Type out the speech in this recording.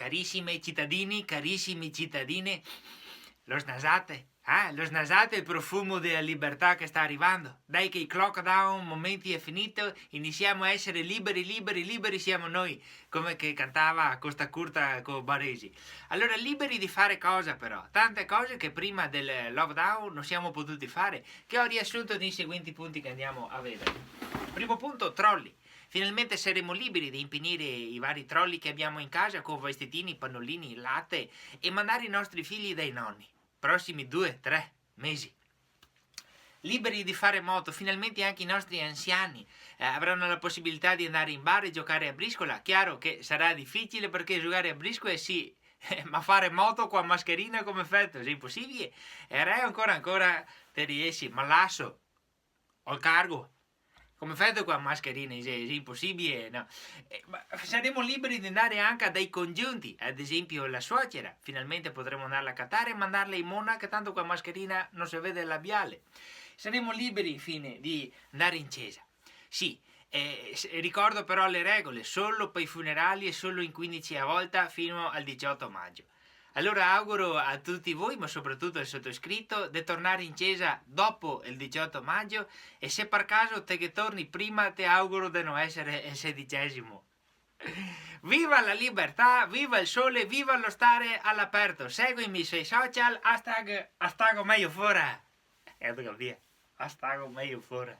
carissimi cittadini, lo snasate? Lo snasate il profumo della libertà che sta arrivando? Dai che il lockdown momenti è finito, iniziamo a essere liberi siamo noi, come che cantava Costa Curta con Baresi. Allora, liberi di fare cosa però? Tante cose che prima del lockdown non siamo potuti fare, che ho riassunto nei seguenti punti che andiamo a vedere. Primo punto, trolley. Finalmente saremo liberi di impennare i vari trolley che abbiamo in casa con vestitini, pannolini, latte e mandare i nostri figli dai nonni. Prossimi 2-3 mesi. Liberi di fare moto, finalmente anche i nostri anziani avranno la possibilità di andare in bar e giocare a briscola. Chiaro che sarà difficile perché giocare a briscola sì, ma fare moto con mascherina come effetto è impossibile. E ancora te riesci, ma lasso, ho il cargo. Come fate con la mascherina? È impossibile, no? Ma saremo liberi di andare anche dai congiunti, ad esempio la suocera. Finalmente potremo andarla a cattare e mandarla in mona, che tanto con la mascherina non si vede il labiale. Saremo liberi, infine, di andare in chiesa. Sì, ricordo però le regole, solo per i funerali e solo in 15 a volta fino al 18 maggio. Allora auguro a tutti voi, ma soprattutto al sottoscritto, di tornare in chiesa dopo il 18 maggio e se per caso te che torni prima ti auguro di non essere il 16°. Viva la libertà, viva il sole, viva lo stare all'aperto. Seguimi sui social, hashtag meglio fuori. Hashtag meglio fuori.